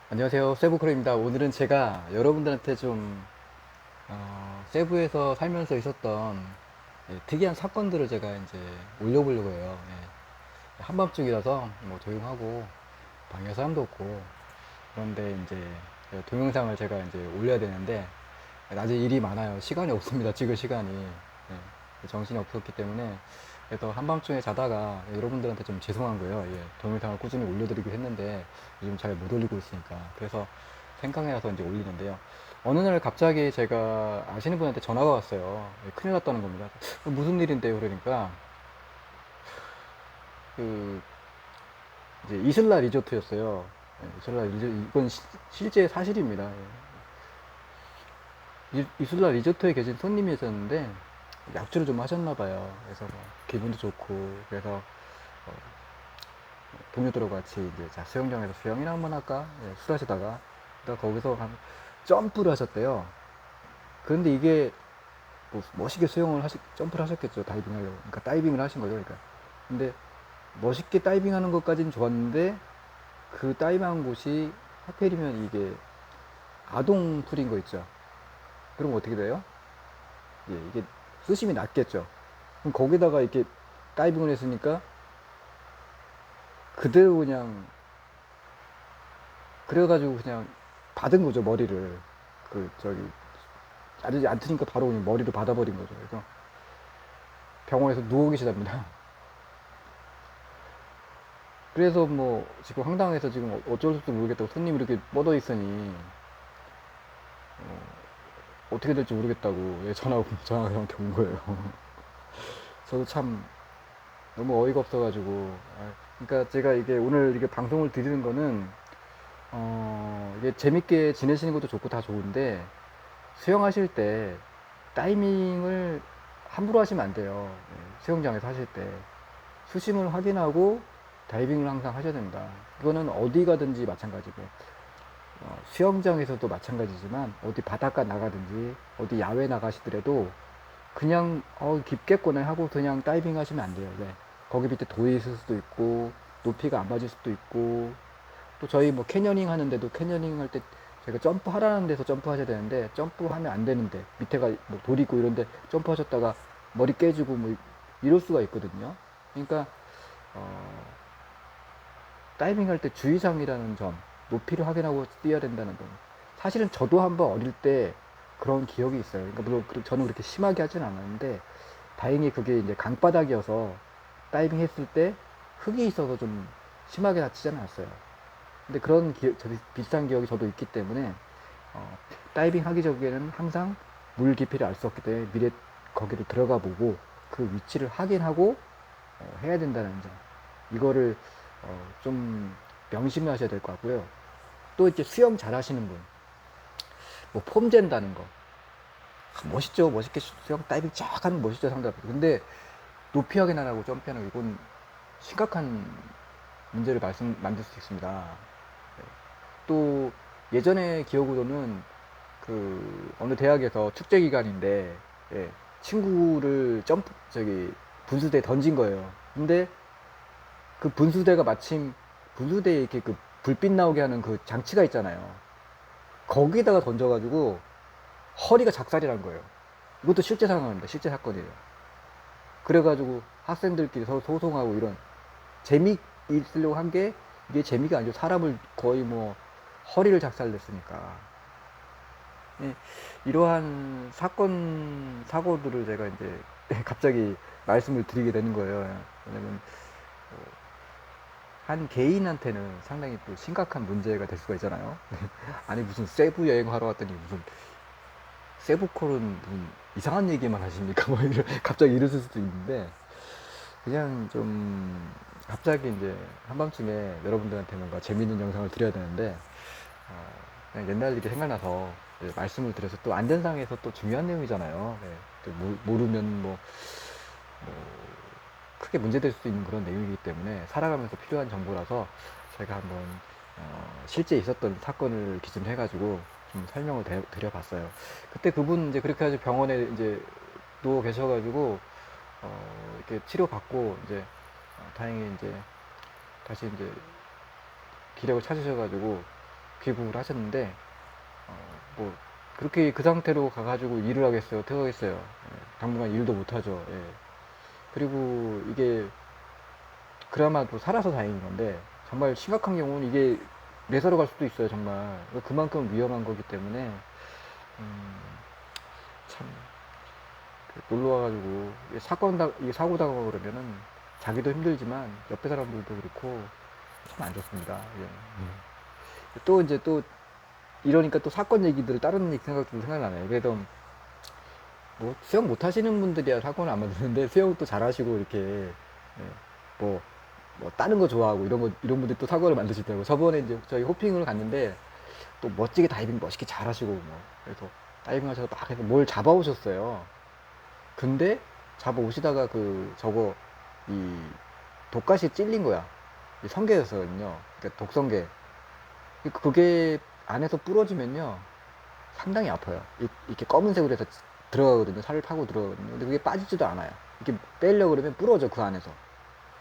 안녕하세요. 세부크로입니다. 오늘은 제가 여러분들한테 좀 세부에서 살면서 있었던 특이한 사건들을 제가 이제 올려보려고 해요. 한밤중이라서 뭐 조용하고 방에 사람도 없고 그런데 이제 동영상을 제가 이제 올려야 되는데 낮에 일이 많아요. 시간이 없습니다. 찍을 시간이. 정신이 없었기 때문에 그래서 한밤중에 자다가 여러분들한테 좀 죄송한 거예요. 동영상을 꾸준히 올려드리고 했는데 요즘 잘 못 올리고 있으니까. 그래서 생각이 나서 이제 올리는데요. 어느 날 갑자기 제가 아시는 분한테 전화가 왔어요. 큰일 났다는 겁니다. 무슨 일인데요? 그러니까 그 이제 이슬라 리조트였어요. 이슬라 리조트 이건 실제 사실입니다. 이슬라 리조트에 계신 손님이셨는데 약주를 좀 하셨나 봐요. 그래서 뭐 기분도 좋고 그래서 어, 동료들하고 같이 이제 자 수영장에서 수영이나 한번 할까? 술 하시다가 거기서 점프를 하셨대요. 그런데 이게 뭐 멋있게 점프를 하셨겠죠. 다이빙 하려고. 그러니까 다이빙을 하신 거죠. 그러니까. 근데 멋있게 다이빙 하는 것까지는 좋았는데 그 다이빙한 곳이 하필이면 이게 아동 풀인 거 있죠. 그럼 어떻게 돼요? 이게 수심이 낮겠죠. 그럼 거기다가 이렇게 다이빙을 했으니까 그대로 그냥 그래가지고 그냥 받은 거죠. 머리를 저기 자르지 않으니까 바로 그냥 머리를 받아버린 거죠. 그래서 병원에서 누워 계시답니다. 그래서 뭐 지금 황당해서 지금 어쩔 수 모르겠다고 손님이 이렇게 뻗어 있으니 어떻게 될지 모르겠다고 전화가 저한테 온 거예요. 저도 참 너무 어이가 없어가지고. 그러니까 제가 이게 오늘 이게 방송을 드리는 거는 이게 재밌게 지내시는 것도 좋고 다 좋은데 수영하실 때 타이밍을 함부로 하시면 안 돼요. 수영장에서 하실 때 수심을 확인하고 다이빙을 항상 하셔야 됩니다. 이거는 어디 가든지 마찬가지고 수영장에서도 마찬가지지만 어디 바닷가 나가든지 어디 야외 나가시더라도 그냥 깊겠구나 하고 그냥 다이빙 하시면 안 돼요. 네. 거기 밑에 돌이 있을 수도 있고 높이가 안 맞을 수도 있고 또 저희 뭐 캐녀닝 하는데도 캐녀닝 할 때 제가 점프 하라는 데서 점프 하셔야 되는데 점프하면 안 되는데 밑에가 뭐 돌이 있고 이런데 점프 하셨다가 머리 깨지고 뭐 이럴 수가 있거든요. 그러니까 어, 다이빙 할 때 주의사항이라는 점, 높이를 확인하고 뛰어야 된다는 점. 사실은 저도 한번 어릴 때 그런 기억이 있어요. 그러니까 물론 저는 그렇게 심하게 하진 않았는데 다행히 그게 이제 강바닥이어서 다이빙 했을 때 흙이 있어서 좀 심하게 다치지는 않았어요. 근데 그런 비슷한 기억이 저도 있기 때문에 다이빙 하기 전에는 항상 물 깊이를 알 수 없기 때문에 미리 거기로 들어가 보고 그 위치를 확인하고 해야 된다는 점. 이거를 좀 명심하셔야 될 것 같고요. 또 이제 수영 잘 하시는 분, 뭐 폼 잰다는 거. 멋있죠. 멋있게 수영 다이빙 쫙 하는 거 멋있죠. 상대방이. 근데 높이 확인 안 하고 점프하는 거 이건 심각한 문제를 만들 수 있습니다. 또 예전에 기억으로는 그 어느 대학에서 축제 기간인데 친구를 분수대에 던진 거예요. 근데 그 분수대가 마침 분수대에 이렇게 그 불빛 나오게 하는 그 장치가 있잖아요. 거기다가 던져가지고 허리가 작살이 난 거예요. 이것도 실제 상황입니다. 실제 사건이에요. 그래가지고 학생들끼리 서로 소송하고 이런 재미 있으려고 한 게 이게 재미가 아니죠. 사람을 거의 뭐 허리를 작살냈으니까. 예, 이러한 사고들을 제가 이제 갑자기 말씀을 드리게 되는 거예요. 왜냐면 한 개인한테는 상당히 또 심각한 문제가 될 수가 있잖아요. 아니 무슨 세부 여행하러 왔더니 무슨 세부콜은 무슨 이상한 얘기만 하십니까? 뭐 갑자기 이러실 수도 있는데 그냥 좀 갑자기 이제 한밤중에 여러분들한테 뭔가 재밌는 영상을 드려야 되는데 그냥 옛날 일이 생각나서 말씀을 드려서 또 안전상에서 또 중요한 내용이잖아요. 네, 또 모르면 뭐 크게 문제될 수 있는 그런 내용이기 때문에 살아가면서 필요한 정보라서 제가 한번 실제 있었던 사건을 기준으로 해가지고 좀 설명을 드려봤어요. 그때 그분 이제 그렇게 해서 병원에 이제 누워 계셔가지고 이렇게 치료받고 이제 다행히 이제 다시 이제 기력을 찾으셔가지고 귀국을 하셨는데 뭐 그렇게 그 상태로 가가지고 일을 하겠어요? 어떡하겠어요? 예, 당분간 일도 못하죠. 예. 그리고 이게 그나마도 살아서 다행인 건데 정말 심각한 경우는 이게 내사로 갈 수도 있어요. 정말 그만큼 위험한 거기 때문에 참 놀러 와가지고 이게 사고 당하고 그러면은 자기도 힘들지만 옆에 사람들도 그렇고 참 안 좋습니다. 예. 또 이제 또 이러니까 또 사건 얘기들 다른 얘기 생각도 생각나네요. 그래도 뭐 수영 못 하시는 분들이야 사고는 안 만드는데 수영 또 잘하시고 이렇게 예, 뭐, 뭐 다른 거 좋아하고 이런 분들이 또 사고를 만드시더라고. 저번에 이제 저희 호핑을 갔는데 또 멋지게 다이빙 멋있게 잘하시고 뭐 그래서 다이빙 하셔서 막 해서 뭘 잡아오셨어요. 근데 잡아오시다가 그 저거 이 독가시에 찔린 거야. 이 성게였거든요. 그러니까 독성게. 그게 안에서 부러지면요 상당히 아파요. 이렇게 검은색으로 해서 들어가거든요. 살을 파고 들어가거든요. 근데 그게 빠지지도 않아요. 이렇게 빼려고 그러면 부러져 그 안에서.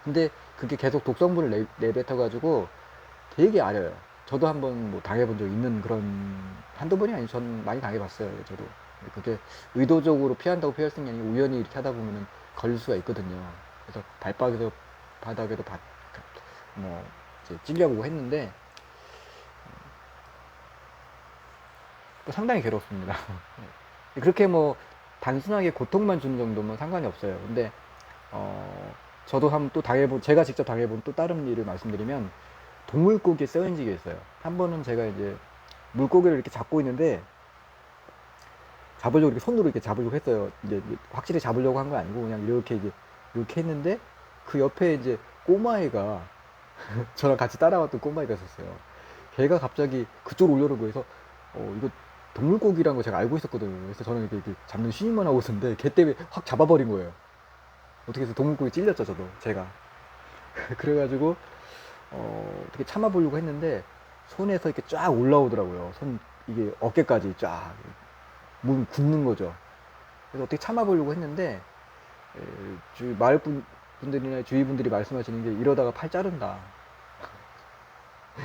근데 그게 계속 독성분을 내뱉어가지고 되게 아려요. 저도 한번 뭐 당해본 적 있는 그런 한두 번이 아니고 전 많이 당해봤어요. 저도. 그게 의도적으로 피한다고 피할 수 있는 게 아니고 우연히 이렇게 하다 보면은 걸릴 수가 있거든요. 그래서 발바닥에도 바닥에도 뭐 이제 찔려보고 했는데 상당히 괴롭습니다. 그렇게 뭐 단순하게 고통만 주는 정도면 상관이 없어요. 근데 저도 한번 또 제가 직접 당해본 또 다른 일을 말씀드리면 동물고기에 쓰여진 게 있어요. 한 번은 제가 이제 물고기를 이렇게 잡고 있는데 잡으려고 이렇게 손으로 이렇게 잡으려고 했어요. 이제 확실히 잡으려고 한 건 아니고 그냥 이렇게 했는데 그 옆에 이제 꼬마애가 저랑 같이 따라왔던 꼬마애가 있었어요. 걔가 갑자기 그쪽으로 올려오고 해서 이거 동물고기라는 거 제가 알고 있었거든요. 그래서 저는 이렇게 잡는 쉬님만 하고 있었는데 걔 때문에 확 잡아버린 거예요. 어떻게 해서 동물고기 찔렸죠, 저도 제가. 그래가지고 어떻게 참아보려고 했는데 손에서 이렇게 쫙 올라오더라고요. 이게 어깨까지 쫙 몸이 굳는 거죠. 그래서 어떻게 참아보려고 했는데 마을 분들이나 주위 분들이 말씀하시는 게 이러다가 팔 자른다.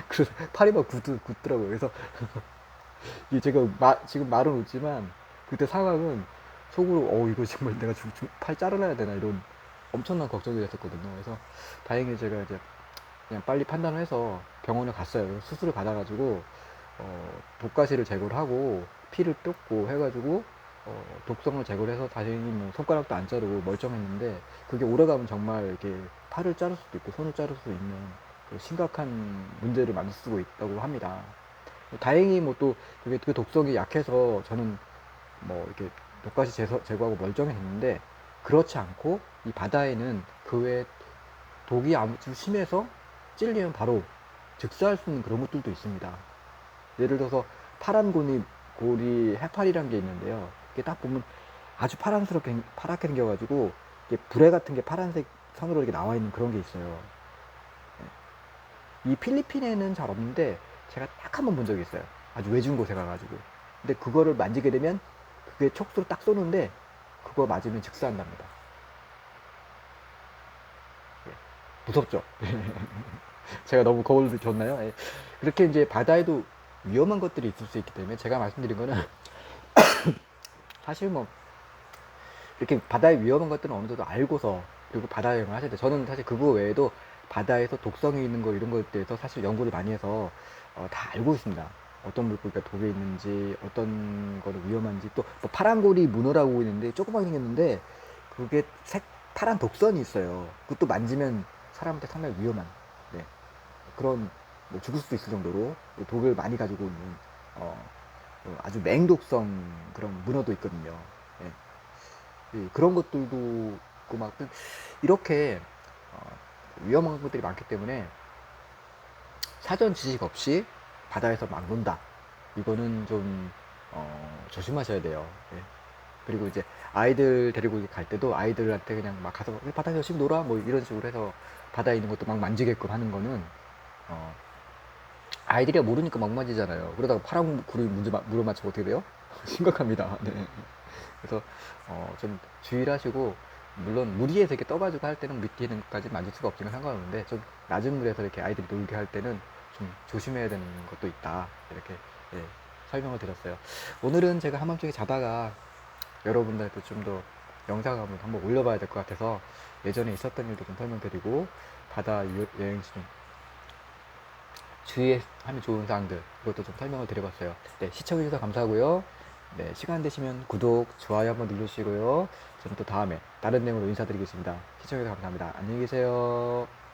그래서 팔이 막 굳더라고요. 그래서 이 제가 지금 말은 웃지만 그때 상황은 속으로 이거 정말 내가 팔 자르려야 되나 이런 엄청난 걱정이 됐었거든요. 그래서 다행히 제가 이제 그냥 빨리 판단을 해서 병원에 갔어요. 수술을 받아가지고 독가시를 제거를 하고 피를 뜯고 해가지고 독성을 제거를 해서 다행히 뭐 손가락도 안 자르고 멀쩡했는데 그게 오래가면 정말 이렇게 팔을 자를 수도 있고 손을 자를 수도 있는 심각한 문제를 만들 수도 있다고 합니다. 다행히 뭐 또 그게 그 독성이 약해서 저는 뭐 이렇게 독가시 제거하고 멀쩡했는데 그렇지 않고 이 바다에는 그 외에 독이 아주 심해서 찔리면 바로 즉사할 수 있는 그런 것들도 있습니다. 예를 들어서 파란 고리 해파리란 게 있는데요. 이게 딱 보면 아주 파랗게 생겨가지고 이게 불에 같은 게 파란색 선으로 이렇게 나와 있는 그런 게 있어요. 이 필리핀에는 잘 없는데 제가 딱 한 번 본 적이 있어요. 아주 외진 곳에 가가지고. 근데 그거를 만지게 되면 그게 촉수로 딱 쏘는데 그거 맞으면 즉사한답니다. 무섭죠? 제가 너무 거울을 줬나요? 예. 그렇게 이제 바다에도 위험한 것들이 있을 수 있기 때문에 제가 말씀드린 거는 사실 뭐 이렇게 바다에 위험한 것들은 어느 정도 알고서 그리고 바다 여행을 하셔야 돼요. 저는 사실 그거 외에도 바다에서 독성이 있는 거 이런 거에 대해서 사실 연구를 많이 해서 다 알고 있습니다. 어떤 물고기가 독에 있는지 어떤 거는 위험한지 또 뭐 파란고리 문어라고 있는데 조그맣게 생겼는데 그게 파란 독선이 있어요. 그것도 만지면 사람한테 상당히 위험한 네. 그런 뭐 죽을 수도 있을 정도로 독을 많이 가지고 있는 아주 맹독성 그런 문어도 있거든요. 예. 그런 것들도 있고 막 이렇게 위험한 것들이 많기 때문에 사전 지식 없이 바다에서 막 논다. 이거는 좀 조심하셔야 돼요. 예. 그리고 이제 아이들 데리고 갈 때도 아이들한테 그냥 막 가서 바다에 열심히 놀아 뭐 이런 식으로 해서 바다에 있는 것도 막 만지게끔 하는 거는 어, 아이들이 모르니까 막 만지잖아요. 그러다가 파란 구름이 물어맞히면 어떻게 돼요? 심각합니다. 네. 그래서 좀 주의를 하시고 물론 물 위에서 이렇게 떠가지고 할 때는 밑에 있는 것까지 만질 수가 없지만 상관없는데 좀 낮은 물에서 이렇게 아이들이 놀게 할 때는 좀 조심해야 되는 것도 있다. 이렇게 예, 설명을 드렸어요. 오늘은 제가 한밤중에 자다가 여러분들한테 좀 더 영상을 한번 올려봐야 될 것 같아서 예전에 있었던 일도 좀 설명드리고 바다 여행 중 주의하면 좋은 사항들 그것도 좀 설명을 드려봤어요. 네, 시청해주셔서 감사하고요. 네, 시간 되시면 구독, 좋아요 한번 눌러주시고요. 저는 또 다음에 다른 내용으로 인사드리겠습니다. 시청해주셔서 감사합니다. 안녕히 계세요.